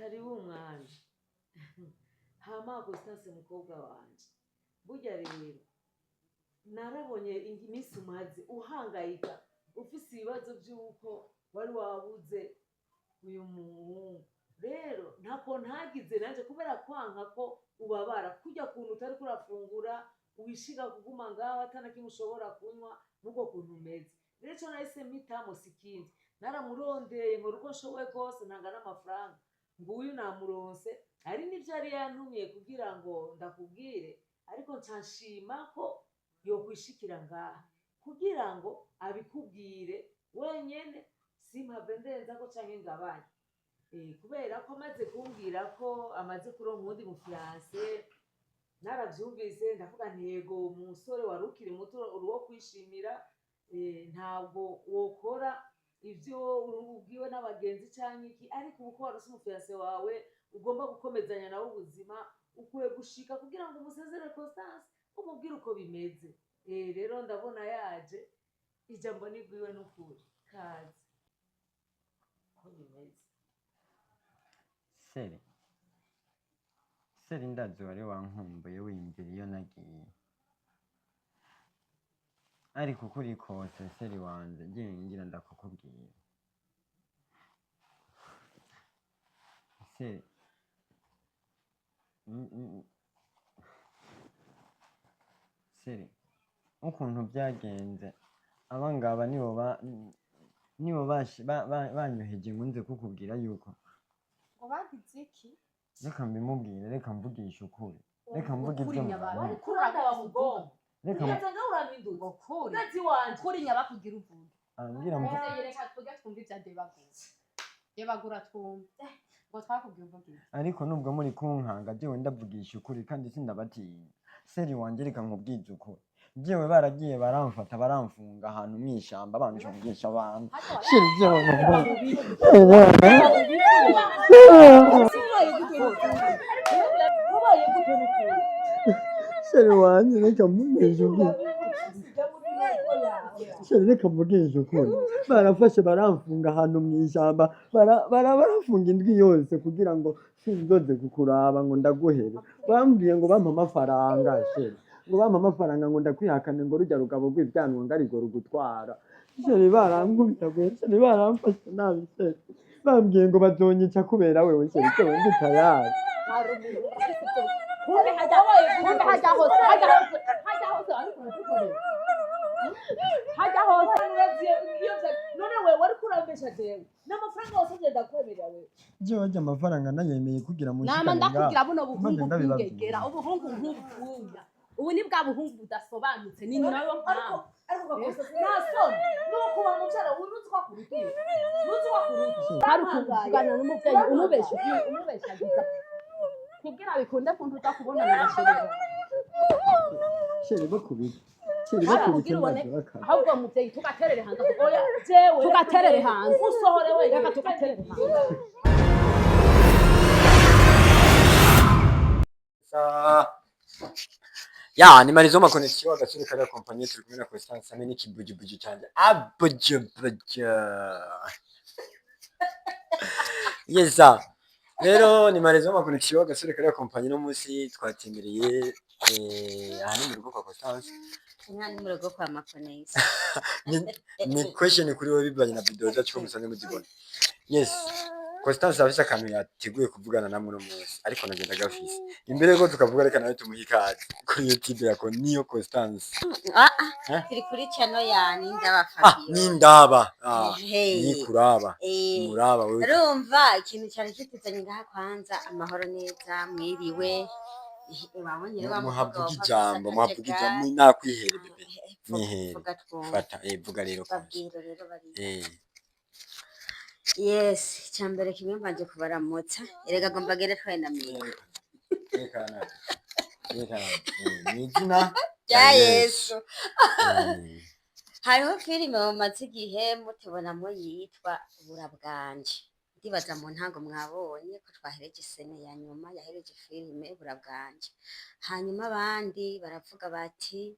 karibu umwana hama Constance mukobwa wanje burya rero narabonye iminsi umaze uhangayika ufise ibibazo by'uko wari wabuze uyu muhungu rero ntako ntagize nanje kubera kwanka ko ubabara kujya kuntu utari kurafungura wishika kuguma ngaho atanaki mushobora kunywa nuko kuntu umeze rero cyo nahise mpitamo sikindi naramurondeye ngo ruko nshoboye kose ntanga n'amafaranga ngo uyu namuronse ari nivyo ari yantumye kugira ngo ndakubwire ariko ncanshima ko yokwishikira ngaha kugira ngo abikubwire wenyene simpave ndenza ko canke ngabanye kubera ko amaze kumbwira ko amaze kuronka uwundi mufiance naravyumvise ndavuga ntego umusore warukiri muto uruwo kwishimira ntabwo wokora ivyo ubwiwe n'abagenzi canke iki ariko uko warose umufiance wawe ugomba gukomezanya nawe ubuzima ukwiye gushika kugira ngo umusezere Constance umubwire uko bimeze rero ndabona yaje ijambo nigwiwe n'ukuri kazi ko bimeze seri ndazi wari wankumbuye wiyumvira iyo nagiye ariko ukuri kose seri wanje ngira ndakukubwira seri seri ukuntu byagenze abangaba nibo banyoheje nkunze kukubwira yuko wagize iki reka mbimubwire reka mvugisha ukuri reka mvuge ibyo bari kuranda bamugongo reka ngo uraminduka ukuri nazi wanje kuri nyabakugira uvuga arambwira ngo reka tujya twumva ibya debagura twumva ngo twakubwiye uvugira ariko nubwo muri kunkanga jewe ndavugisha ukuri kandi sindabatinya seri wanje reka nkubwize ukuri jewe baragiye baramfata baramfunga ahantu mwishamba banshongesha abantu seri jewe seri wanje reka mvugisha ukuri seri reka mvugisha ukuri barafashe baramfunga ahantu mwishamba barafunga indwi yose kugira ngo sinzoze kukuraba ngo ndaguhere bambwiye ngo bampa amafaranga seri ngo bampa amafaranga ngo ndakwihakane ngo rujya rugabo rw'ibyanwa ngarigo rugutwara seri barankubita seri baramfashe nabi seri bambwiye ngo bazonyica kubera wewe seri cyo ngitayari hajya hose none we wari kurambesha jewe n'amafaranga yose ugenda kwemera we jewe ajya amafaranga nayemeye kugira mu nama ndakubwira buno buhungu bw'ingegera ubuhungu nk'ubuya ubu ni bwa buhungu budasobanutse ni nayo mpamvu ariko nasoni nuko bamucara uruzi kwa kurutira hari ukuvugana n'umuvyeyi umubeshagiza kugira bikunde kuntu utakubona mu bashobora seri bakubita ahubwo muvyeyi tugaterere hanze oya jewe tugaterere hanze usohore we reka tugaterere hanze ya nimalizo makonekisiyo agasore kari akompanye turi kumwe na Constance hamwe n'ikibujubuju cyane abujubuju yesa rero nimalizo makonekisiyo agasore kari akompanye no munsi twatembereye ahantu mu rugo kwa Constance Nani mu rugo kwa makoneza ni question kuri wowe bibanye na video zacu ko musanze muzibona yes Constance afise akantu yateguye kuvugana namwe no munsi ariko nagenda gafise imbere ko tukavuga reka nawe tumuha ikaze kuri YouTube yako niyo Constance turi kuri channel ya NINDABA Fabiola NINDABA ni kuraba muraba wewe urumva ikintu cyane kituzanye ngaha kwanza amahoro neza mwiriwe muhavuga ijambo nakwihere bebe nihere fata vuga rero bari yes cyambere kimwe mbanje kubaramutsa erega gomba gere twenamiye rekana nizina ya Yesu hariho filime bamaze igihe mutubonamo yitwa Burabwanje ndibaza mu ntango mwabonye ko twahereje sene ya nyuma yahereje filime Burabwanje hanyuma abandi baravuga bati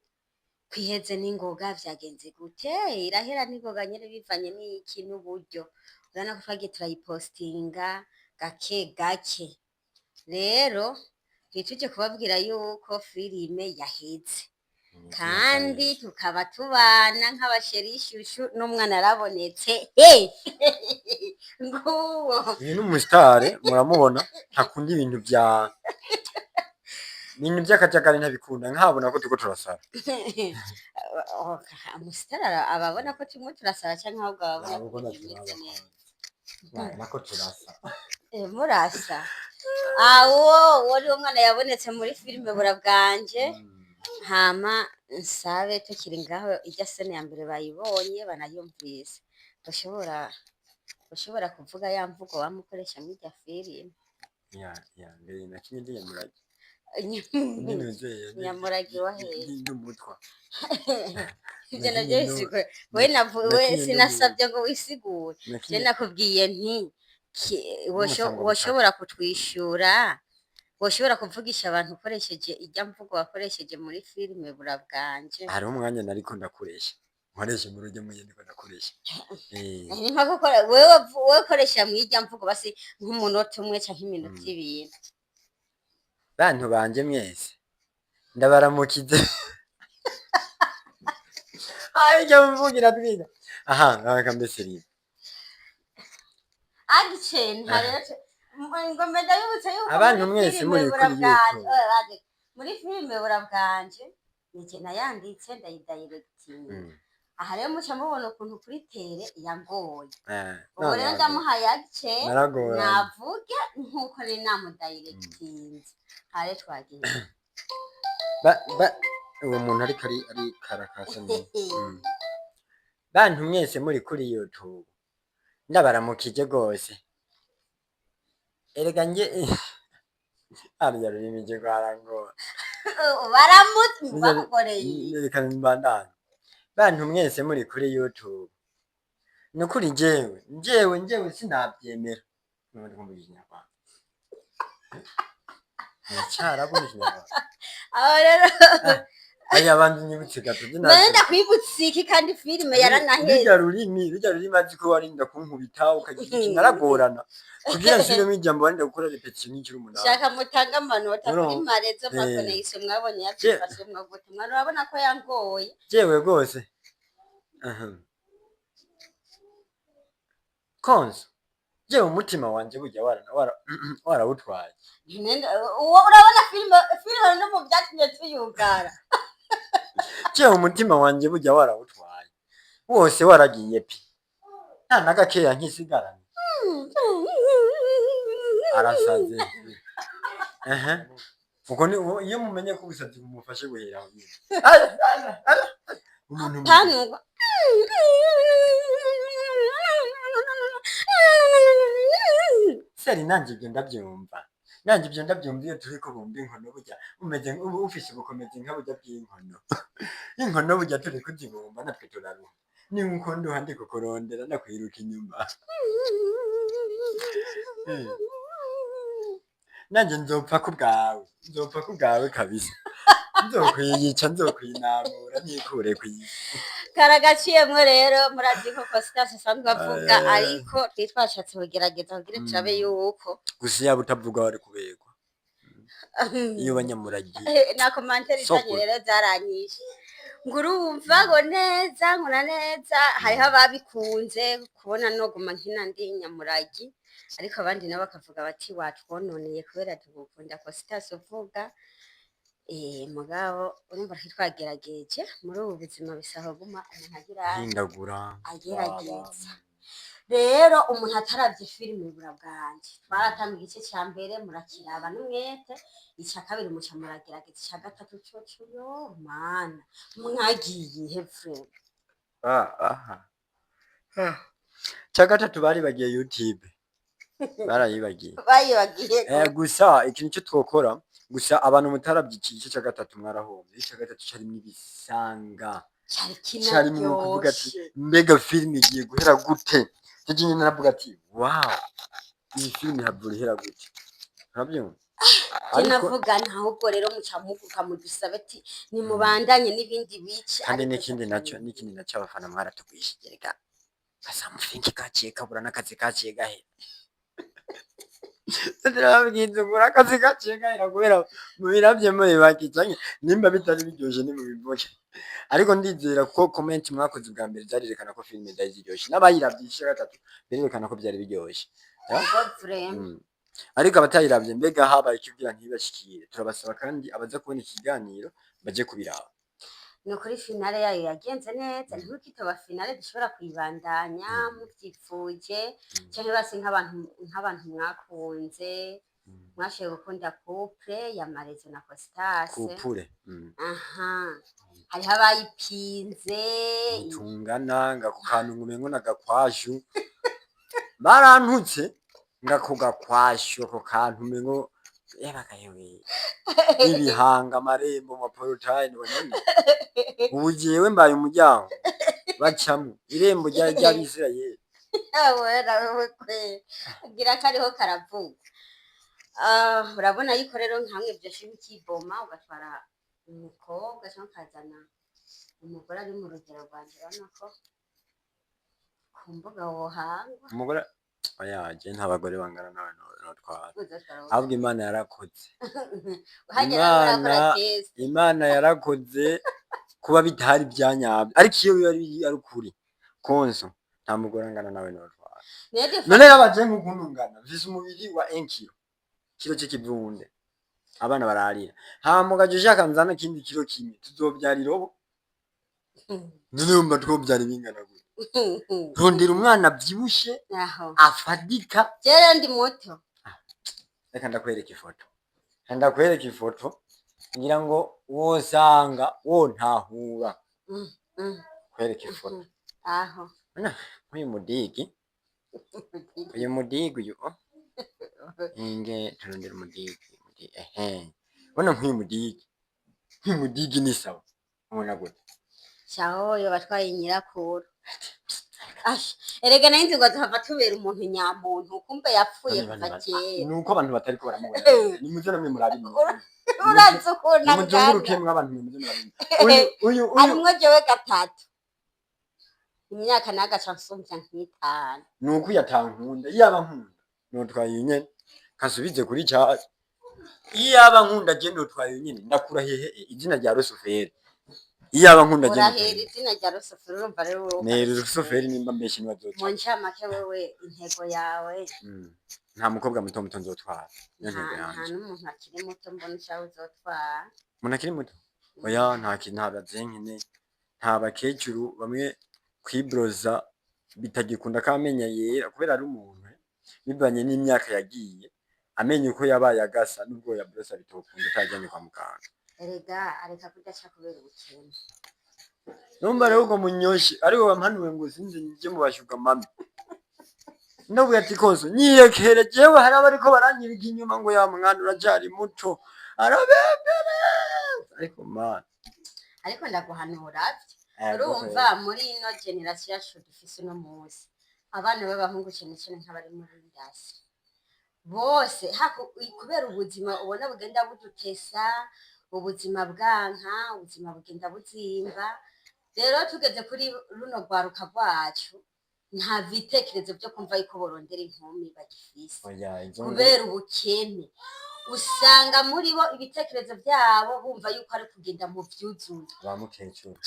kwiheze n'ingoga vyagenze gute irahera n'ingoga nyene bivanye n'iki n'uburyo urana ko twagiye turayipostinga gake gake. Rero tuje kubabwira yuko filime yaheze kandi tukaba tubana nk'abasherishushu n'umwana arabonetse nguwo uyu ni umusitare muramubona ntakunda ibintu by'akajagari ntabikunda nkabona ko turiko turasara umusitari ababona ko turimo turasara cyangwa ahubwo ababona ko tumeze neza nako turasa murasa awo wari umwana yabonetse muri filime Burabwanje hama nsabe tukiri ngaho ijya sene ya mbere bayibonye banayumvise ushobora kuvuga ya mvugo wamukoresha muri ijya filime mbere nakinye ndi nyamurage nyamurage wahehe n'umutwa ibyo nabyo bisigura we sinasabye ngo wisigure je nakubwiye nti woshobora kutwishura woshobora kuvugisha abantu ukoresheje ijya mvugo wakoresheje muri filime Burabwanje hari umwanya nariko ndakoresha nkoresha mu rujya muyindi ko ndakoresha wewe koresha mu ijya mvugo basi nk'umunota umwe canke iminota ibiri bantu banje mwese ndabaramukize ajya mvugira twiga aha ngakambeseri agicenta rero ngombe ndabibutse yuko abantu mwese muri muri filime Burabwanje nije nayanditse ndayidirectinga aha rero muca mubona ukuntu kuri tere yangoye ubu rero ndamuhaye agice navuge nkuko ni namudirectinze hare twagiye uwo muntu ariko ari karakasa bantu mwese muri kuri YouTube ndabaramukije gose erega nje arya rurimije kwarango baramutse bakoreye reka mbandana bantu mwese muri kuri YouTube nukuri njyewe sinabyemera none kumbuye inyarwanda cyarabonye inyarwanda aho rero aya bandi nyibutse gato nenda kwibutsiki kandi filime yaranaheze rujya rurimi azi ko warinda kunkubita ukagira ikintu aragorana kugira nsubiremo ijambo warinda gukora repetition n'ikiri umunani shaka mutanga amanota kuri marezo makone yise mwabonye yabyifashe mwagote mwarabona ko yangoye jewe gose konso jewe umutima wanje burya warawutwaye urabona filime no mu byatumye tuyugara jewe umutima wanje burya warawutwaye wose waragiye pi nta nagakeya nkisigaranye arasaze uko ni iyo mumenye ko ubusazi bumufashe guhera aho nyine umuntu seri nanje ibyo ndabyumva iyo turiko bumva inkono burya umeze ufise ubukomezi nka burya bw'inkono inkono burya turi kuzibumba natwe turaruha ni nkuko nduha ndi kukurondera nakwiruka inyuma nanje nzopfa ku bwawe kabisa nzokwiyica nzokwinamura nikure kw'isi karagaciyemwo rero murazi ko Constance asanzwe avuga ariko twashatse kugerageza kugira turabe yuko gusa yaba utavuga wari kuberwa iyo banyamuragiye na commentaire izanye rero zaranyishe ngurumva ngo neza nkora neza hariho ababikunze kubona noguma nkina ndi nyamuragi ariko abandi nabo bakavuga bati watwononeye kubera tugukunda Constance uvuga mugabo urumva twagerageje muri ubu buzima bisaba guma umuntu agerageza rero umuntu ataravye filime Burabwanje twaratanga igice cya mbere murakiraba n'umwete icya kabiri muca muragerageza icya gatatu cyo yo mana mwagiye hevre cya gatatu bari bagiye YouTube barayibagiye gusa ikintu cyo twokora gusa abantu mutarabyikiye igice cya gatatu mwarahombe icya gatatu cyarimo ibisanga cyarimo kuvuga ati mbega filime igiye guhera gute cyo nyine naravuga ati wow iyi filime habura ihera gute urabyumva navuga ntabwo rero muca muvuga mu dusabe ati nimubandanye n'ibindi bice kandi n'ikindi nacyo abafana mwaratugwishije rega basamufinki kaciye kabura n'akazi kaciye gahe turababwiza ukuri akazi gaciye gahera kubera mubiravye muri bake canke nimba bitari biryoshe nimubivuge ariko ndizera ko comment mwakoze bwa mbere zarerekana ko filime zari ziryoshe n'abayiravye igice gatatu berekana ko byari biryoshe ariko abatayiravye mbega habaye ikibwira ntibashikire turabasaba kandi abaza kubona ikiganiro baje kubiraba ni ukuri finale yayo yagenze neza ntukitaba finale dushobora kuyibandanya mubyipfuje cyangwa basi nk'abantu mwakunze mwashoboye gukunda couple ya Marezo na Costas couple aha hariho abayipinze tungana ngako kantu ngumengo nagakwashu barantutse ngako gakwashu ko kantu mengo yabakayewe ibihanga amarembo maportail bonene ubu jewe mbaye umuryango bacamo irembo ry'Abisirayeli wera wewe kwe gira kariho karavuga urabona yuko rero nkamwe byashe nk'ikiboma ugatwara umukobwa cyangwa kazana umugore ari mu rugero rwanje urabona ko ku mbuga wohanga umugore oyaje ntabagore bangana nawe notwara ahubwo Imana yarakoze Imana yarakoze kuba bitari byanyabyo ariko iyo yari ari ukuri konso nta mugore angana nawe notwara none yabaje nk'ukundungana vise umubiri wa 1 kilo cy'ikivunde abana bararira hamugaje ushaka nzana kindi kilo kimwe tuzobyara irobo ndumva twobyara bingana gute rondera umwana byibushe afadika jere ndi muto reka ndakwereka ifoto ngira ngo wosanga wo ntahura kwereka ifoto aho uyu mudigi uyu inge turondera umudigi bona nk'uyu mudigi ni sawa ubona gute Chao yo batwaye nyirakuru. Erega nainzi ngo tuhava tubera umuntu nyamuntu kumbe yapfuye kuva kera. Nuko abantu batari ko baramubona. Ni muze namwe murabimwe. Urazukuna kandi. Mujunguruke mw'abantu muze murabimwe. Uyu arimwo jewe gatatu. Imyaka nagaca nsumvya nk'itanu. Nuko yatankunda yaba nkunda. Notwaye nyene. Kasubize kuri cyari. Iyaba nkunda je notwaye nyene ndakura hehe izina rya Rusuferi. Iyaba nkunda je urahera izina rya Rusuferi urumva rero wowe ne Rusuferi nimba mbeshe nibazoca mu ncamake wewe intego yawe nta mukobwa muto nzotwara ntego yanje nta n'umuntu akiri muto mbona cyawe uzotwara umuntu akiri muto oya nta bazenkene nta bakecuru bamwe kwibroza bitagikunda kamenya yera kubera ari umuntu bibanye n'imyaka yagiye amenye uko yabaye agasa nubwo ya brosa bitokunda utajyanye kwa muganga erega areka kudaca kubera ubukene numva rero uko munyoshi ariko bampanuwe ngo sinzi nje mu bashuka mami ndavuga ati konso nyiyekere jewe hari abariko baranyirika inyuma ngo ya mwana urajari muto arabembere ariko man ariko ndaguhanura urumva muri ino generation yacu dufise no munsi abana b'abahungu cyane cyane nk'abari muri indasi bose kubera ubuzima ubona bugenda budutesa ubuzima bwanka ubuzima bugenda buzimba rero tugeze kuri runo rwaruka rwacu nta bitekerezo byo kumva yuko borondera inkumi bagifise kubera ubukene usanga muri bo ibitekerezo byabo bumva yuko ari kugenda mu byuzuye bamukecuru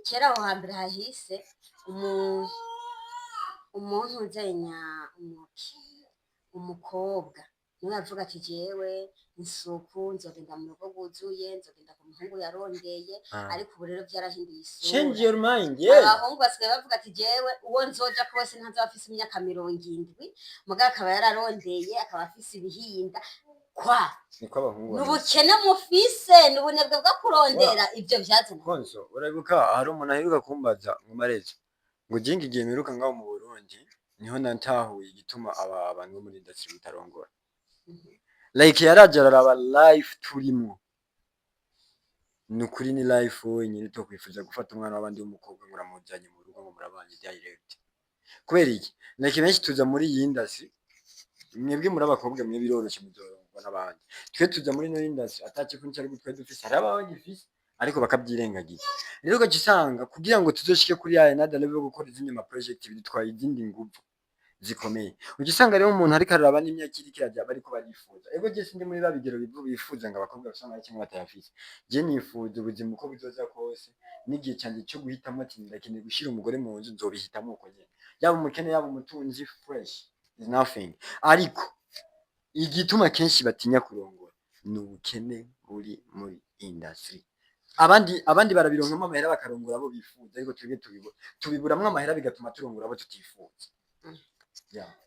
kera aho hambere hahise umuntu uzenya umukobwa niwe yavuga ati jewe isuku nzogenda mu rugo rwuzuye nzogenda ku muhungu yarondeye ariko ubu rero byarahinduye isura change your mind abahungu basigaye bavuga ati jewe uwo nzoja kose ntazoba afise imyaka 70 mugabo akaba yararondeye akaba afise ibihinda kwa niko abahungu n'ubukene mufise n'ubunebwe bwo kurondera ibyo byazana konso urabibuka hari umuntu aheruka kumbaza mu Marezo ngo jingi igihe miruka ngaho mu Burundi niho nantahuye igituma abantu muri industry bitarongora like yarajarara aba life turimo nukuri ni life wenyine to kwifuza gufata umwana w'abandi w'umukobwa ngo ramujanye mu rugo ngo murabanye direct kubera iki like benshi tuza muri iyi industry mwebwe muri abakobwa mwe biroroshye muzorongwa n'abandi twe tuza muri no industry atace kunci ari gutwe dufise hari abagifise ariko bakabyirengagiza rero gacisanga kugira ngo tuzoshike kuri ya another level yo gukora izindi ma project bitwaye izindi nguvu zikomeye ujya usanga rero umuntu ariko araraba n'imyaka iri kirajya bariko barifuza ego je sindi muri babigero bifuza ngo abakobwa basanga ari kimwe batayafise je nifuza ubuzima uko buzoza kose n'igihe cyanjye cyo guhitamo ati ndakeneye gushira umugore mu nzu nzobihitamo uko nyene yaba umukene yaba umutunzi fresh is nothing ariko igituma kenshi batinya kurongora ni ubukene buri muri industry abandi barabironkamo amahera bakarongora abo bifuza ariko twebwe tubiburamwo amahera bigatuma turongora abo tutifuza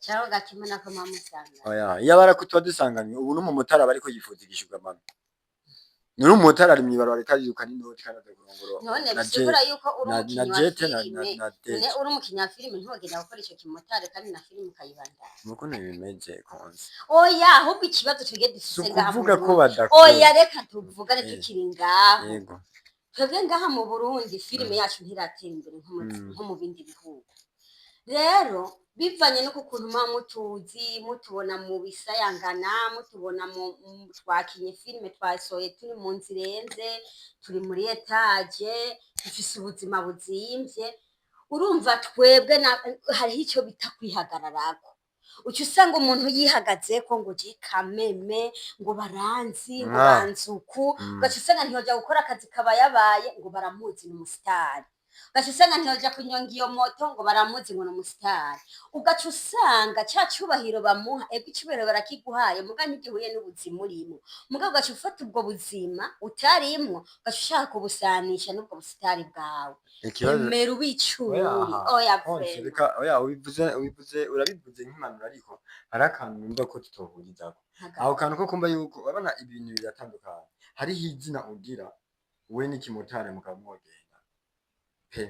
cyangwa gakima nako mamusanga oya iyo barakutuba dusanganywe ubu n'umumotari aba ariko yifuza igishuga mama nuri umumotari ari mw'ibarabara ariko ariruka n'inoti kandi aza kurongora none bisigura yuko uri umukinnyi wa filime ntugenda gukora ico kimotari kandi na filime ukayibandanya nuko ntibimeze konse oya ahubwo ikibazo twige dufise ngaha kuvuga ko badakora oya reka tuvugane tukiri ngaho yego twebwe ngaha mu Burundi filime yacu ntiratera imbere nko mu bindi bihugu rero bivanye no kukuntu mutuzi mutubona mu bisayangana mutubona mu twakinye filime twasoye turi mu nzirenze turi muri etage dufise ubuzima buzimvye urumva twebwe hariho icyo bita kwihagararako uca usanga umuntu yihagazeko ngo je kameme ngo baranzi ngo banzuku ugaca usanga ntiyoja gukora akazi kaba yabaye ngo baramuzi n'umusitari ugaca usanga ntiyoja kunyonga iyo moto ngo baramuzi ngo n'umusitari ugaca usanga ca cubahiro bamuha ego icubahiro barakiguhaye muga ntigihuye n'ubuzima urimo muga ugaca ufata ubwo buzima utarimwo ugaca ushaka kubusanisha n'ubwo busitari bwawe emera ubicuri oya ubivuze urabivuze nk'impanuro ariko hari akantu numva ko tutohurizako aho kantu ko kumva yuko urabona ibintu biratandukanye hariho izina ugira we n'ikimotari mukamwogenda pe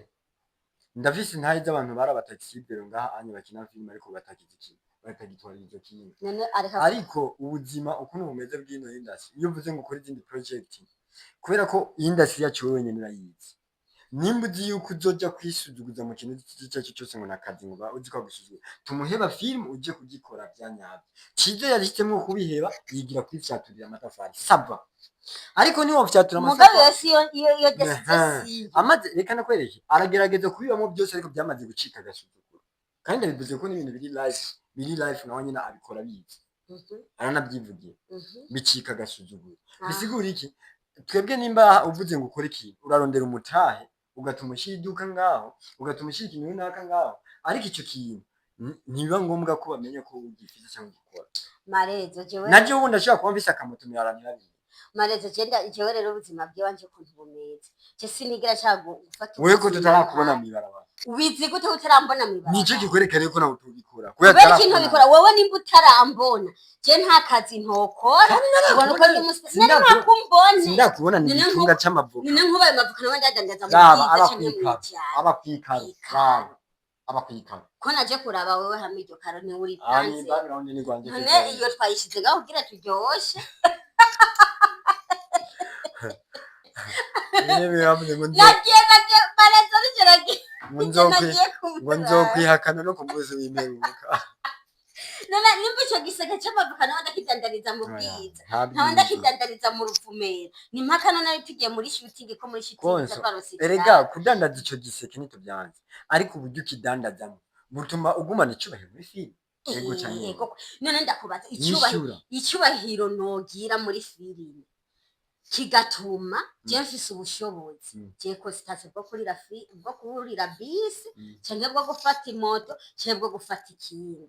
ndavise ntaye z'abantu barabatakisibero ngaha anye bakina filime ariko batakiza ikintu batagitwara izo kintu ariko ubuzima ukuntu bumeze bw'ino industry iyo uvuze ngo ukora izindi project kubera ko industry yacu wewe nyene urayizi nimba uzi yuko uzoja kwisuzuguza mu kintu cyacu cyose ngo nakazi ngo uzi ko gusuzugura tumuheba film uje kugikora byanyabyo kizo yahisemo kubiheba yigira kwifyaturira amatafari saba ariko niwo fyatura amatafari mugabe yo desisi amaze reka nakwereke aragerageza kubibamo byose ariko byamaze gucika agasuzuguro kandi bivuze ko n'ibintu biri life nawe nyine abikora bizi aranabyivugiye bicika agasuzuguro bisigura iki twebwe nimba uvuze ngo ukore ikintu urarondera umutahe ugatuma ushira iduka ngaho ugatuma ushira ikintu runaka ngaho ariko icyo kintu ntibiba ngombwa ko bamenya ko ugifite cyangwa ugikora marezo jewe najye ubundi ashaka kuba mfise akamoto miharanira marezo jewe rero ubuzima bw'iwanje ukuntu bumeze je sinigira cyago gufata wewe ko tutarakubona mibarabara ubizi gute utarambona mibarabara nico gikwerekana ko nawe utubikora kubera ikintu bikora wowe nimba utarambona je nta kazi ntokora ubona uko ndi musina nakumbone sindakubona ni igitunga c'amavuka nine nkubaye mavuka nawe ndadandaza mu byiza abakwikara ko naje kuraba wewe hamwe iryo karo ni uri tanze none iyo twayishize gaho kugira turyoshe nagiye barezo rigeragiye nzokwihakana no kumuzi w'imperuka none nimba icyo giseke c'amavuka nawe ndakidandariza mu bwiza nawe ndakidandariza mu ruvumera ni mpaka none tugiye muri shooting ko muri shooting twarose erega kudandaza ico giseke nitubyanze ariko uburyo ukidandazamo butuma ugumana icubahiro muri filime yego cyane none ndakubaza icubahiro nogira muri filime kigatuma je mfise ubushobozi je ko sitase bwo kurira bisi cyangwa bwo gufata imoto cyangwa bwo gufata ikinga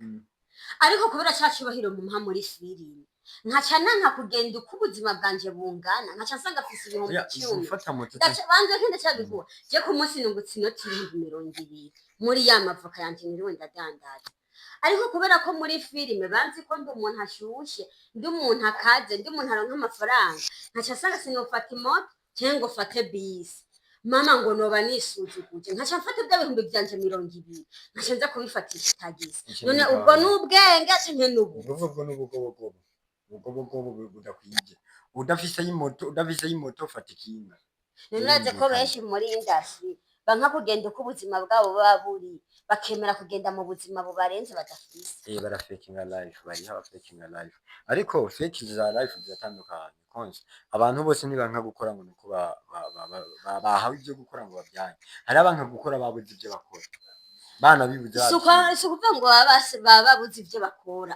ariko kubera cyacubahiro mu mpa muri filime nkaca nanka kugenda uko ubuzima bwanje bungana nkaca nsanga afise ibihumbi 10 banze kende cyabiguha je ku munsi nungutse inoti 200 muri ya mavoka yanje niriwe ndadandaza ariko kubera ko muri filime banzi ko ndi umuntu ashushe ndi umuntu akaze ndi umuntu aronka amafaranga nkaca nsanga sinofata imoto cyangwa fate bisi mama ngo noba nisuzuguje nkaca mfata ibihumbi byanje 200 nkaca nza kubifatisha tagisi none ubwo n'ubwenge cyane n'ubugobogobo budakwije udafise y'imoto fata ikinga ninaze ko benshi muri industry banka kugenda uko ubuzima bwabo baba buri bakemera kugenda mu buzima bubarenze badafise barafakinga life bari haba fakinga life ariko fake za life ziratandukanye konse abantu bose nibanka gukora ngo nuko bahawe ibyo gukora ngo babyanye hari abanka gukora babuze ibyo bakora bana bibuze sukuva ngo baba babuze ivyo bakora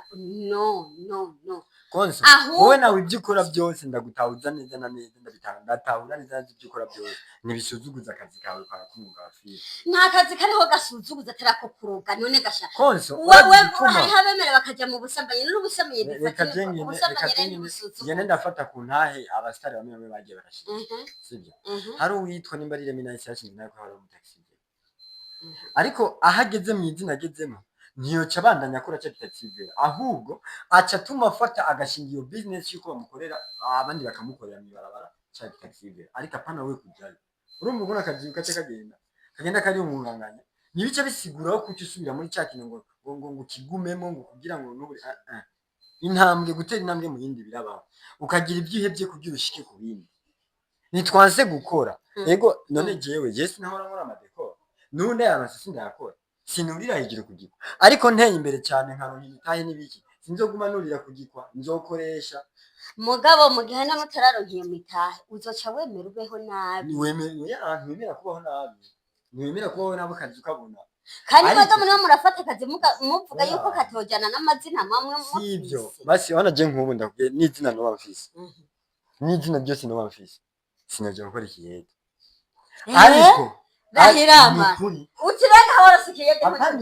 no konso wowe nawe ibyo ukora byose ndagutahuza neza na neza ndatahura neza ibyo ukora byose ntibisuzuguza akazi kawe kwa kumugabo afite nta kazi kariho gasuzuguza terako kuroga none gasha konso wewe hari habemere bakaja mu busambanyi n'ubusambanyi reka jenge ndafata ku ntahe abastari bamwe bamwe bagiye barashika sibyo hari uwitwa nimba ari Remina yashinze nayo ko hari mu taxi ariko ahageze mu izina agezemo ntiyoca abandanya akora cyo kitakive ahubwo aca tumafata agashinga iyo business yuko bamukorera abandi bakamukorera mu barabara cyo kitakive ariko apana we kujyayo urumva ubona akazi kace kagenda kari umunganganya nibice bisiguraho kuki usubira muri cya kintu ngo kigumemo ngo kugira ngo nuburi intambwe gutera intambwe mu yindi birabaho ukagira ibyihebye kugira ushike ku bindi nitwanse gukora yego none jewe sinahora nkora amadekora none abasisi ndakora sinurira hejuru kugikwa ariko nteye imbere cyane nkaronka imitahe n'ibiki sinzoguma nurira kugikwa nzokoresha mugabo mugihe n'amutararonkiye mitahe uzoca wemera ubeho nabi wemera kubaho nabi ntiwemera kubaho nabi kazi ukabona kandi bato muri murafata akazi muvuga yuko katojana n'amazina mamwe sibyo basi wana je nk'ubu ndakubwiye n'izina no bamfise n'izina byose no bamfise sinaje gukora ikiyede ariko Rahirama utireka horasikiye apana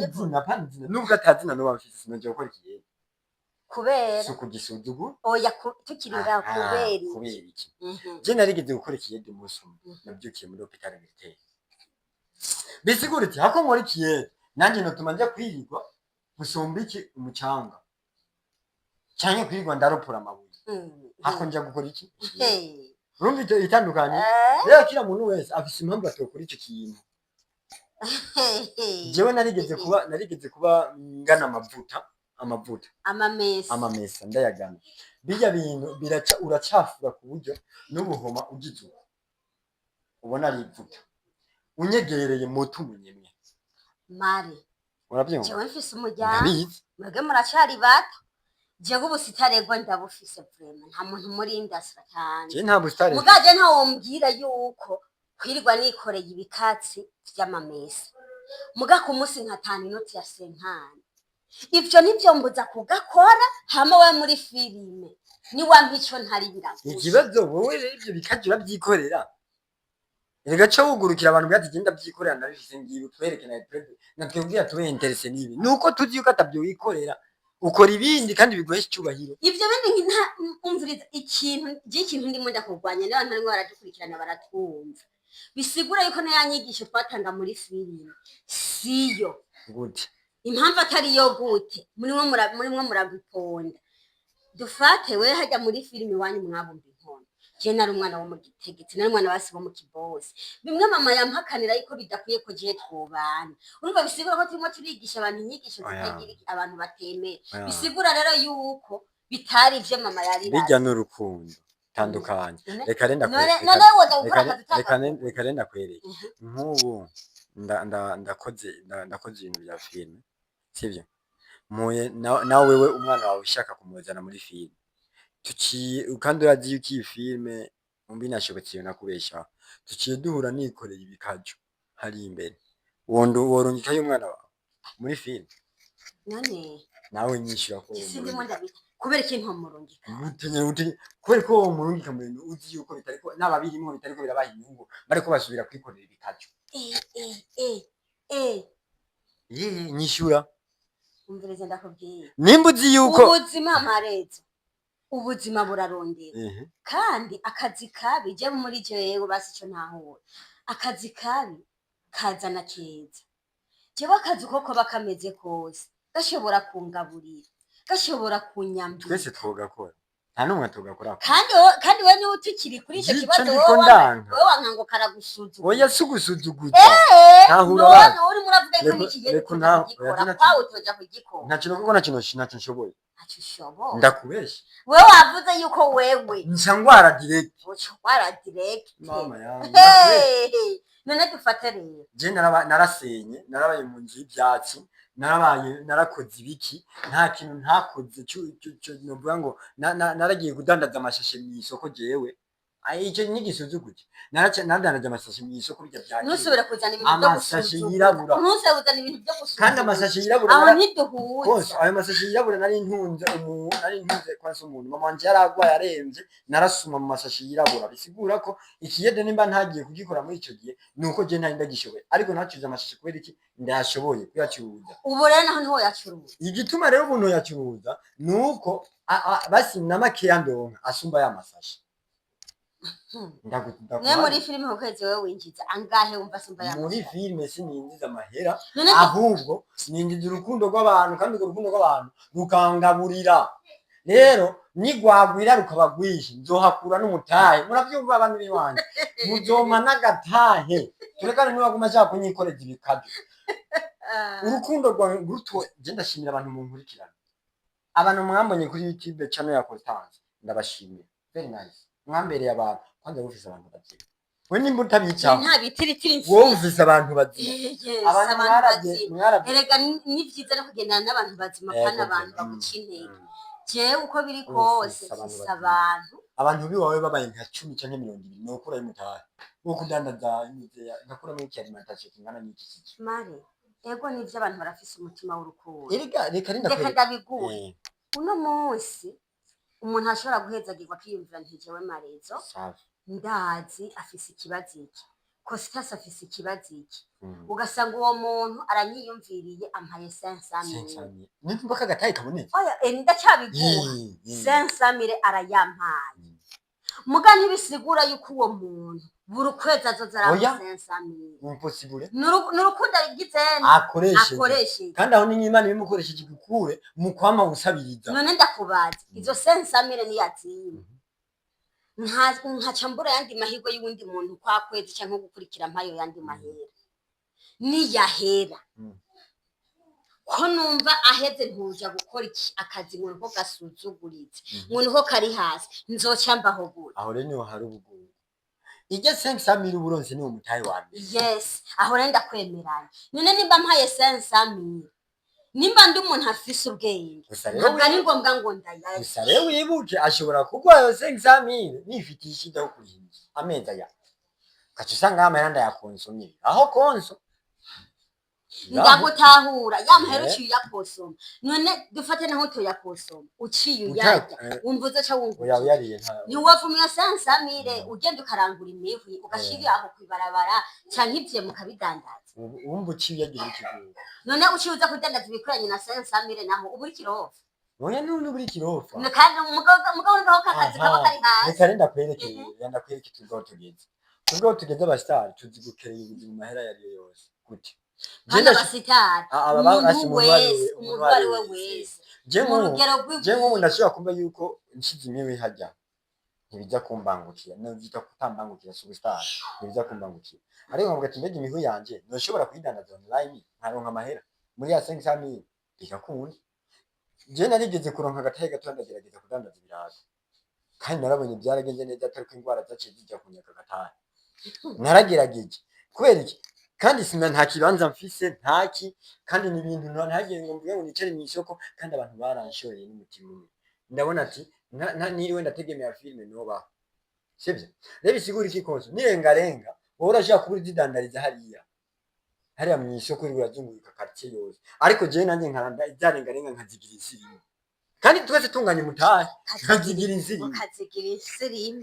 nubwo atazina no bamfise sinaje gukora ikiyede kubera suko gisudugu oya tukirira kubera iki je narigeze gukora ikiyede umunsi umwe nabyukiye muri hospital militaire bisigura iti hako nkora ikiyede nanjye notuma njya kwirirwa gusomba iki umucanga cyane kwirirwa ndaropora amabuye hako njya gukora iki urumva itandukanye rero kila muntu wese afise impamvu atokora icyo kintu jewe narigeze kuba ngana amavuta amamesa ndayagana bijya bintu biraca uracafura ku buryo n'ubuhoma ugize ubona ari ivuta unyegereye moto munyemwe mari urabyumva jewe mfise umuryango mwebwe muracari bato jewe ubusitaregwa ndabufise vraiment nta muntu muri industry cyane je nta busitare mugaje nta wombwira yuko kwirirwa nikoreye ibikatsi by'amamesa muga ku munsi nkatana inoti ya senkani ivyo nivyo mbuza kugakora hama we muri filime ni wampico ntari biraguye ikibazo wowe rero ivyo bikaje urabyikorera erega cyo wugurukira abantu byatugenda byikorera ndabifise ngiye twereke na twebwe atuwe interesse nibi nuko tuzi yuko atabyo wikorera ukora ibindi kandi bigoye cyubahiro ivyo bindi nta umviriza ikintu ndimo ndakurwanya n'abantu barimo baradukurikirana baratwumva bisigura yuko nayanyigisho twatanga muri filime siyo gute impamvu atari yo gute murimwo murabiponda dufate we hajya muri filime wanyu mwabumva inkono je nari umwana wo mu gitegetse nari umwana basi bo mu kibosi bimwe mama yampakanira yuko bidakwiye ko je twobana urumva bisigura ko turimo turigisha abantu inyigisho zitagira abantu batemera bisigura rero yuko bitari ivyo mama yari bijya n'urukundo tandukanye reka renda kwereka nk'ubu ndakoze ibintu bya filime sibyo muye nawe wewe umwana wawe ushaka kumuzana muri filime kandi urazi yuko iyi filime umbi nashobotse nakubesha tuciye duhura nikoreye ibikajo hari imbere worungika y'umwana wawe muri filime none nawe nyishura ko kubera ikintu murungika kubera ko murungika mu bintu uzi yuko bitariko n'ababirimo bitariko birabaha inyungu bariko basubira kwikorera ibikajo nyishura umvirize ndakubwiye nimba uzi yuko ubuzima marezo ubuzima burarondera kandi akazi kabi je muri jewe basi cyo ntahura akazi kabi kazana keza jewe akazi koko bakameze kose gashobora kungaburira gashobora kunyambira twese twogakora nta numwe tugakora kandi we ni utukiri kuri icyo kibazo wowe wankango karagusuzugura oya sugusuzuguza ntahura bana uri muravuga ko nikigiye gukora kwawe toja kugikora ntacyo kuko ntacyo nshoboye ntacyo ushoboye ndakubesha wewe wavuze yuko wewe ncangwara direct mama yanjye none dufate rero je narasenye narabaye mu nzu y'ibyatsi narakoze ibiki nta kintu ntakoze cyo novuga ngo naragiye kudandaza amashashe mu isoko jewe icyo nigisuzuguye nadanaje amasashi mu isoko bijya byakira ntusubire kuzana ibintu byo amasashi yirabura ntusubire kuzana ibintu byo gusuzugura kandi amasashi yirabura aho ntiduhuza kose ayo masashi yirabura nari ntunze kwanse umuntu mama wanje yaragwaye aremvye narasuma mu masashi yirabura bisigura ko ikiyede nimba ntagiye kugikora muri ico gihe nuko je ntari ndagishoboye ariko nacuze amasashi kubera iki ndashoboye kuyacuruza ubu rero naho ntiho yacuruza igituma rero ubuntu yacuruza nuko basi namakeya ndonka asumba ya masashi ne muri filime hokweze wewe winjiza angahe wumva asumba ya muri filime sininjiza amahera ahubwo ninjiza urukundo rw'abantu kandi urwo rukundo rw'abantu rukangaburira rero nigwagwira rukabagwisha nzohakura n'umutahe muravyumva abantu biwanje muzoma n'agatahe turekane niwaguma ashaka kunyikoreza ibikabyo urukundo rwawe ruto je ndashimira abantu munkurikirana abantu mwambonye kuri YouTube channel ya Constance ndabashimira very nice mwambereye abantu kwanza wufise abantu bazima we nimba utabicaho nta bitiritiri wowe ufise abantu bazima abantu mwaraje erega ni vyiza no kugendana n'abantu bazima kandi abantu bagucineye jewe uko biri kose sisa abantu biwawe babaye nka 10 canke 20 nokura y'umutahe wo kudandaza ngakura muri alimentation kingana n'iki kiki mare ego nivyo abantu barafise umutima w'urukundo reka ndabiguye uno munsi umuntu ashobora guhezagirwa akiyumvira ntijewe marezo ndazi afise ikibazo iki Costas afise ikibazo iki ugasanga uwo muntu aranyiyumviriye ampaye 500 nimba kagataye kabonetse oya ndacyabiguha 500 arayampaye muga ntibisigura yuko uwo muntu buri kwezi azoza aramuha 500 impossible n'urukundo rigizene akoresheje kandi aho ni Imana ibimukoresheje igikure mu kwama gusabiriza none ndakubaza izo 500 ni yazima nkacambura yandi mahirwe y'uwundi muntu kwa kwezi cyangwa gukurikira mpayo yandi mahera ni yahera ko numva aheze ntuja gukora akazi ngo nko gasuzuguritse ngo nko kari hasi nzocambaho gute aho rero niho hari ubugungu ije 500 uburonse ni umutayi wanje yes aho rero ndakwemeranya none nimba mpaye 500 nimba ndi umuntu afise ubwenge ntabwo ari ngombwa ngo ndayaye gusa rero wibuje ashobora kugwayo 500 nifitiye ishida yo kurinda ameza ya kacu usanga amaranda yakonsomye aho konso ndagutahura yamahero uciye yakosoma none dufate naho to yakosoma uciye uyarya wumvuze cha wunguye yariye nta ni wavumya 500 ugenda ukarangura imihwi ugashira aho kwibarabara canke ivye mukabidandaza wumva uciye yagira ikigugu none uciye uza kudandaza ibikoranye na 500 naho uburi kirofa oya none uburi kirofa kandi mugabo ndaho kakazi kaba kari hasi reka renda kwereke tugeze tugeze abasitari tuzigukereye ubuzima mahera yari yose gute Jenda basitari umuntu wari we wese je nk'ubu ndashobora kumva yuko nshize imwe hajya ntibijya kumbangukira navita kutambangukira superstar ntibijya kumbangukira ariko nkavuga ati mbege imihu yanje nashobora kuyidandaza online nkaronka amahera muri ya 500 bigakunda je narigeze kuronka agatahe gato ndagerageza kudandaza ibirago kandi narabonye byaragenze neza atari ko ingwara zaciye zijya kunyaka agatahe naragerageje kubera iki kandi sina nta kibanza mfise ntaki kandi ni ibintu ntagiye ngo mvuge ngo nicare mu isoko kandi abantu baranshoreye n'umutima umwe ndabona ati niriwe ndategemera filime noba sibyo rero isigura iki konso nirengarenga wowe urashaka kubura zidandariza hariya mu isoko iri urazunguruka quartier yose ariko jewe nanjye nkaranda izarengarenga nkazigira insirimu kandi twese tunganye mutahe nkazigira insirimu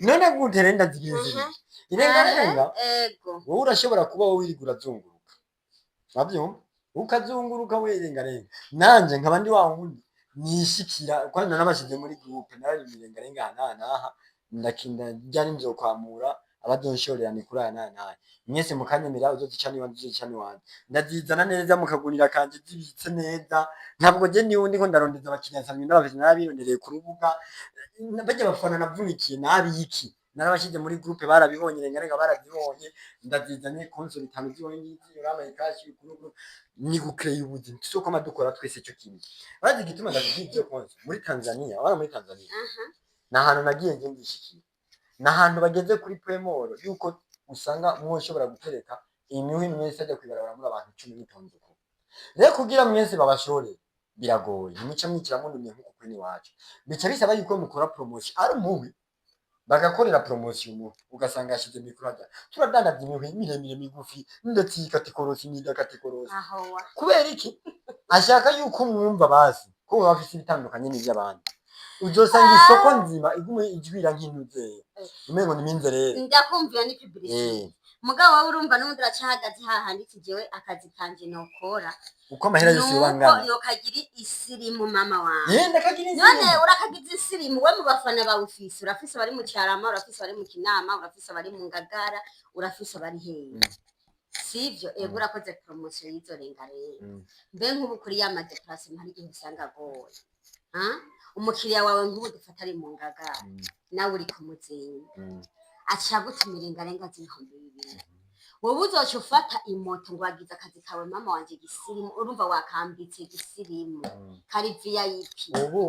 none gute rero ndazigira insirimu irengarenga wowe urashobora kuba wowe wirigura zunguruka nabyumva ukazunguruka wirengarenga nanje nkaba ndi wa wundi nishikira kwani nabashize muri groupe narari mirengarenga naha ndakinda ryari nzokwamura abadonshorera ni kuri naha mwese mukanyemera uzozicana iwanjye ndazizana neza mukagurira kanje zibitse neza ntabwo je ni wundi ko ndarondeza abakiriya nsamye n'abafite narabirondereye ku rubuga bajya bafana navunikiye nabiki narabashize muri groupe barabibonye rengarenga barabibonye ndazizanye console 5 zibonye urabaye kashi kuru ni gukreye ubuzima soko amadukora twese cyo kimwe bazi gituma ndavugije console muri Tanzania nahantu nagiye ngishikira nahantu bageze kuri premoro yuko usanga mwoshobora gutereka imyuhi mwese ajya kwibarabara muri abantu 10 n'itonze ko rero kugira mwese babashore biragoye nico mwikira mu ndume nkuko kwini wacu bica bisaba yuko mukora promotion ari umubi bagakorera promotion ugasanga yashize mikro hajya turadandaza ibintu miremire migufi ndetse ikatikorosi n'idakatikorosi aho wa kubera iki ashaka yuko mwumva basi ko bafite ibitandukanye n'iby'abandi uzosanga isoko nzima igume ijwira nk'intuze umengo ni minzerere ndakumvira ni publicity mugabo wawe urumva n'undi uracahagaze hahandi kijewe akazi kanje nokora uko amahera yose yobangana nokagira isirimu mama wanjye yenda kagira none urakagize isirimu we mu bafana bawe ufise urafise bari mu cyarama urafise bari mu kinama urafise bari mu ngagara urafise bari hehe sivyo ego urakoze promotion y'izo renga rero mbe nk'ubu kuri ya madeplacement hari igihe usanga goye umukiriya wawe nk'ubu dufata ari mu ngagara nawe uri kumuzinga acha gutumira ingarenga z'ibihumbi bibiri wowe uzoca ufata imoto ngo wagize akazi kawe mama wanje gisirimu urumva wakambitse gisirimu kari VIP ubu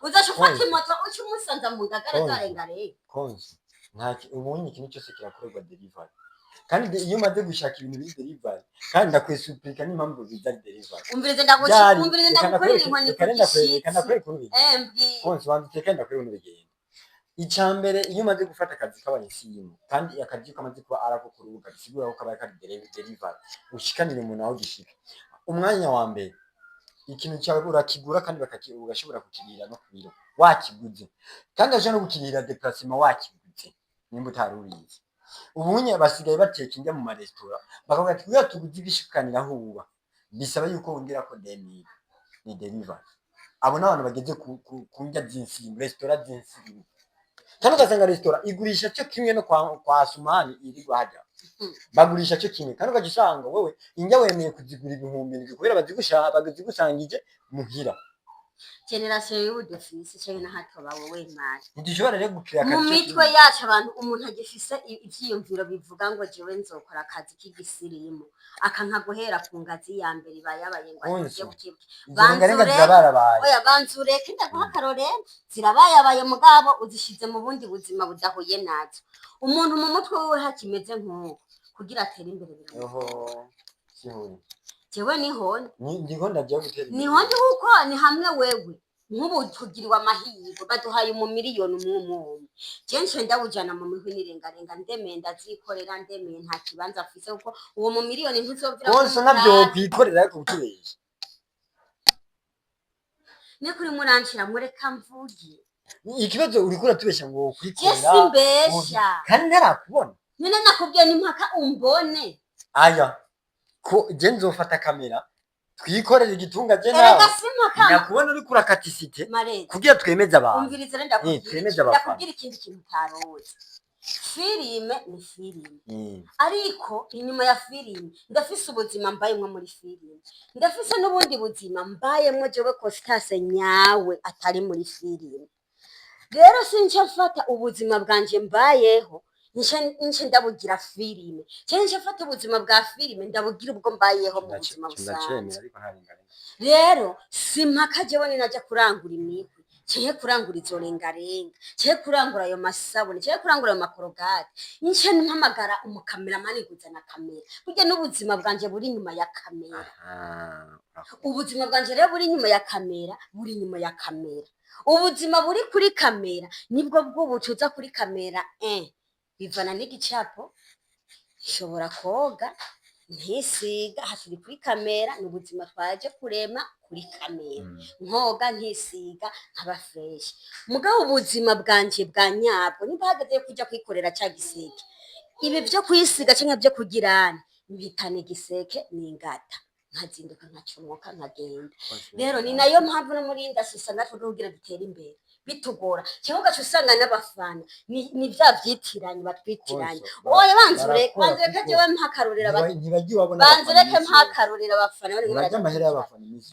uzoca ufata imoto uca umusanza mu ngagara zarenga rero konzi ntaki ubunye ikintu cyose kirakorerwa delivery kandi iyo umaze gushaka ibintu biri delivery kandi ndakwesupika n'impamvu biza delivery umvirize ndagukorera inkoni kandi akwereka ukuntu konzi wanditse kandi akwereka ukuntu bigenda icambere iyo umaze gufata akazi k'abanyesimu kandi akazi kamaze kuba arako ku rubuga bisigura ko kabaye kari delivery ushikanira umuntu aho gishika umwanya wa mbere ikintu cyawe urakigura kandi ugashobora kukigirira no kubiro wakiguze kandi aje no gukirira déplacement wakiguze nimba utarurize ubunye basigaye bateka injya mu maresitora bakavuga ati kuya tuguze ibishikanira huba bisaba yuko wongera ko demi ni delivery abo n'abantu bageze ku njya z'insimu restaurant z'insimu kandi ugasanga resitora igurisha cyo kimwe no kwa Sumani iri guhaja bagurisha cyo kimwe kandi ukagisanga wewe injya wemeye kuzigura ibihumbi ndwi kubera baguzigusangije muhira generation y'ubudefisi cyane na hato bawe wemari ndishobora rero gukira akazi mu mitwe yacu abantu umuntu agifise ivyiyumviro bivuga ngo jewe nzokora akazi k'igisirimu akanka guhera ku ngazi ya mbere bayabaye ngo agiye gukibuka banzureke ndaguha akarorero zirabayabaye mugabo uzishize mu bundi buzima budahuye nazo umuntu mu mutwe wiwe hakimeze nk'uko kugira atere imbere sihuri jewe nihonde ndihonda je gutera nihonde huko ni hamwe wewe nk'ubu tugiriwe amahirwe baduhaye mu miliyoni umwe jenshi ndawujana mu mihwi nirengarenga ndemeye ndazikorera ndemeye nta kibanza afise kuko uwo mu miliyoni ntuzovira wose nabyo kwikorera ariko butubeje ne kuri muranshira mureka mvugi ikibazo uri kura tubesha ngo kwikorera Jesi mbesha kandi narakubona nyine nakubwiye ni mpaka umbone aya ko je nzofata kamera twikorera igitunga je nawe nakubona uri kura katisite kugira twemeze abantu umvirize renda kugira ikindi kintu taroze filime ni filime ariko inyuma ya filime ndafise ubuzima mbayemwe muri filime ndafise n'ubundi buzima mbayemwe jewe Constance nyawe atari muri filime rero since mfata ubuzima bwanje mbayeho nje ndabugira filime nje mfata ubuzima bwa filime ndabugira ubwo mbayeho mu buzima busanzwe rero simpaka jewe ninaje kurangura imihwi cye kurangura izo rengarenga cye kurangura ayo masabune cye kurangura ayo makorogate nje mpamagara umukameramani guzana kamera burya n'ubuzima bwanje buri nyuma ya kamera ubuzima bwanje rero buri nyuma ya kamera buri nyuma ya kamera ubuzima buri kuri kamera nibwo bw'ubucuza kuri kamera bivana n'igicapo shobora koga ntisiga haturi kuri kamera n'ubuzima twaje kurema kuri kamera nkoga ntisiga nkaba fresh mugabo ubuzima bwanje bwa nyabwo nibahagaze kujya kwikorera cya giseke ibi byo kwisiga cyangwa byo kugirana mpitane giseke n'ingata nkazinduka nkacumoka nkagenda rero ni nayo mpamvu no muri industry natwe kugira dutere imbere bitugora cyangwa gacu usanga n'abafana ni bya byitiranye batwitiranye oya banzureke jewe mpakarurira banzureke mpakarurira abafana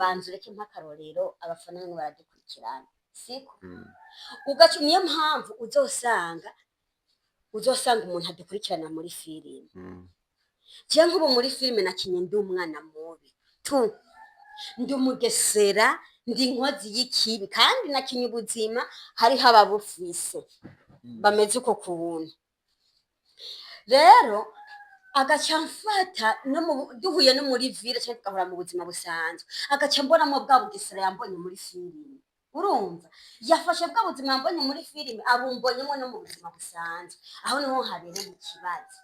banzureke mpakaruriro abafana bamwe baradukurikirana siko ugacu niyo mpamvu uzosanga umuntu adukurikirana muri filime je nk'ubu muri filime nakinye ndi umwana mubi ndi umugesera ndi inkozi y'ikibi kandi nakinye ubuzima hari hababufise bameze uko kubuntu rero agaca mfata duhuye no muri ville cyangwa tugahura mu buzima busanzwe agaca mbona mu bwa bugesera yambonye muri filime urumva yafashe bwa buzima mbonye muri filime abumbonyemo no mu buzima busanzwe aho niho habereye ikibazo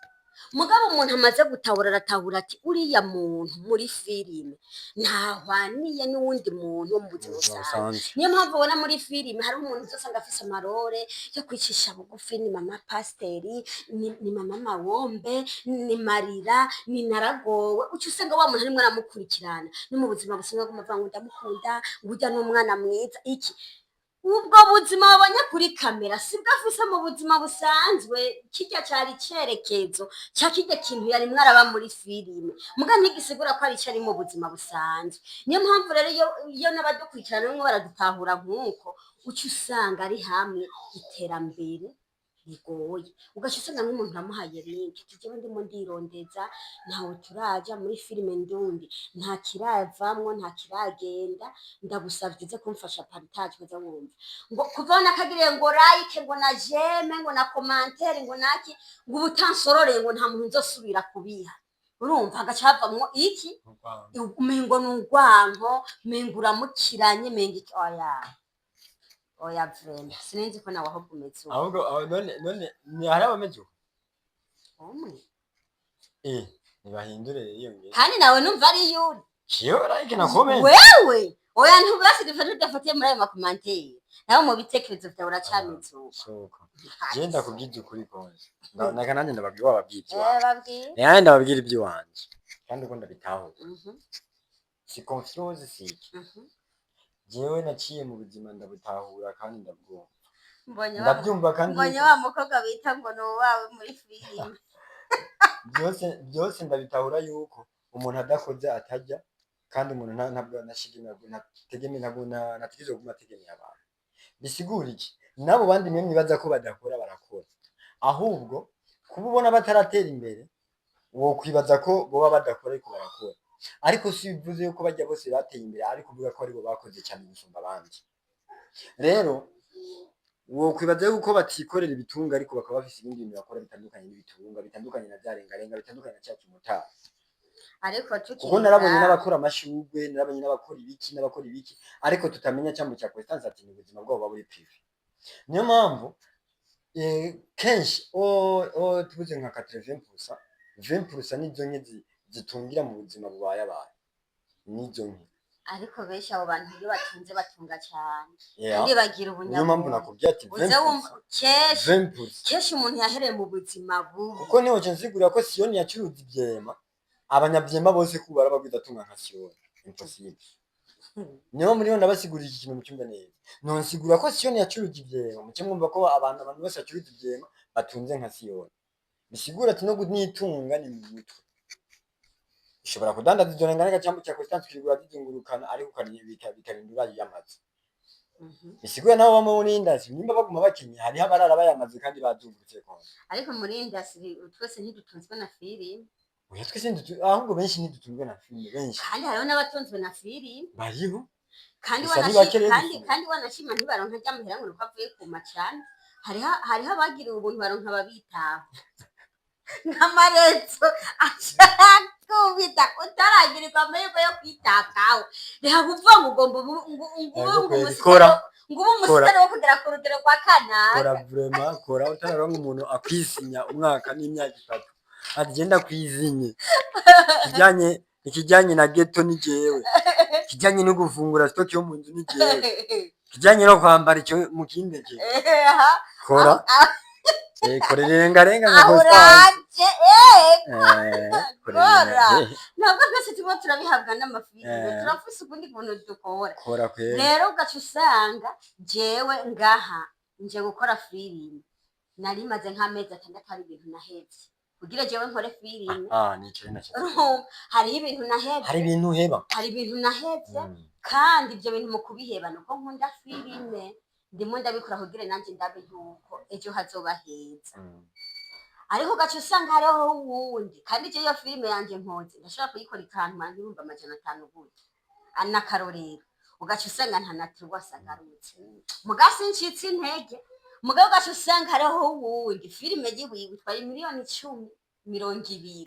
mugabo umuntu amaze gutahura aratahura ati uriya muntu muri filime ntahwaniye n'uwundi muntu wo mu buzima busanzwe niyo mpamvu ubona muri filime hari umuntu uzosanga afise amarore yo kwicisha bugufi ni mama pasiteri ni mama mawombe ni marira ni naragowe uca usanga wa muntu arimwo aramukurikirana no mu buzima busanzwe bw'umuvuga ngo ndamukunda ngurya n'umwana mwiza iki ubwo buzima wabonye kuri kamera sibwo afise mu buzima busanzwe kirya cari cerekezo ca kirya kintu yari mwaraba muri filime muga ntigisigura ko ari cari mu buzima busanzwe niyo mpamvu rero iyo n'abadukurikirana bamwe baradutahura nkuko uca usanga ari hamwe iterambere bigoye ugaca usanga nk'umuntu amuhaye link tujewe ndimo ndirondeza ntawe turaja muri filime ndundi nta kiravamwo nta kiragenda ndagusavye uze kumfasha partage kuza wumva ngo kuvana akagiriye ngo like ngo na jeme ngo na commentaire ngo naki ngo ubutansororeye ngo nta muntu nzosubira kubiha urumva agaca havamwo iki umengo n'urwanko mengo uramukiranye mengo iki oya vrema sinenzi ko nawe aho kumeze ahubwo none ni hari abameze umwe ntibahindure iyo ngiye kandi nawe numva ari yuri kiyo like na comment wewe oya ntubasi dufate dufatiye muri ayo makomantere nawe mu bitekerezo byawe uracamize soko genda kubwije ukuri konje naka nanjye ndababwira babwire ndababwira iby'iwanje kandi uko ndabitaho si confuse siki jewe naciye mu buzima ndabutahura kandi ndabwumva ndabyumva kandi mbonye wa mukobwa bita ngo no wawe muri filime byose ndabitahura yuko umuntu adakoze atajya kandi umuntu ntabwo nategereje kumategemera abantu bisigura iki nabo bandi mwe mwibaza ko badakora barakora ahubwo kuba ubona bataratera imbere wo kwibaza ko boba badakora ariko barakora ariko si bivuze yuko bajya bose bateye imbere ariko kuvuga ko aribo bakoze cyane gusumba abandi rero wo kwibaza yuko batikorera ibitunga ariko bakaba bafise ibindi bintu bakora bitandukanye n'ibitunga bitandukanye na byarengarenga bitandukanye na cyaki mutara ariko kuko narabonye n'abakora amashugwe narabonye n'abakora ibiki ariko tutamenya cyangwa cya constance ati ni ubuzima bwabo buri privé niyo mpamvu kenshi tubuze nka 20% nizo nke zitungira mu buzima bwaye abantu nizo nke ariko benshi abo bantu iyo batunze batunga cyane kandi bagira ubunyabwo niyo mpamvu nakubwiye ati 20% keshi umuntu yahereye mu buzima bubi kuko niho nsigura ko Siyoni yacuruza ibyema abanyabyema bose kubara bagwida tunga nka Siyoni impossible niyo muri nabasigurira iki kintu mu cyumba neza no nsigura ko Siyoni yacuruza ibyema mu cyumba ko abantu bose bacuruza ibyema batunze nka Siyoni bisigura ati no nitunga ni mu mutwe ushobora kudandaza izo ngana cyangwa cya constance kirigura zizungurukana ariko bikarindura yamaze bisigura nabo bamwe muri industry nimba baguma bakinye hari abarara bayamaze kandi bazungurutse ko ariko muri industry twese ntidutunzwe na filime oya twese ahubwo benshi ntidutunzwe na filime benshi kandi hariho n'abatunzwe na filime bariho kandi wanashima ntibaronka ry'amahera ngo nuko avuye ku macana hariho abagiriwe ubuntu baronka babitaho nk'amaretso ashakubita utaragirirwa amahirwe yo kwitabwaho reka kuvuga ngo ugomba ubu umusore wo kugera ku rugero rwa kanaka kora utararonka umuntu akwisinya umwaka n'imyaka 3 agenda kwizinye ikijyanye na ghetto ni jewe kijyanye no gufungura stock yo mu nzu ni jewe kijyanye no kwambara icyo mu kindege kora korerenga nka Uranje kora ntabwo twese tuba turabihabwa n'amafilime turafise ukundi kuntu dukora rero ugaca usanga jewe ngaha nje gukora filime nari maze nk'amezi 6 ari ibintu nahevye kugira jewe nkore filime hari ibintu nahevye kandi ibyo bintu mu kubiheba nuko nkunda filime ndimo ndabikora kugira nanjye ndabe ntuko ejo hazoba heza ariko gace usanga hariho wundi kandi je iyo filime yanje nkoze ndashaka kuyikora ikantu manje 500 gute anakarorero ugace usanga ntanatirwa sagarutse mugasi ncitse intege mugabo gace usanga hariho wundi filime giye gutwara miliyoni 10 20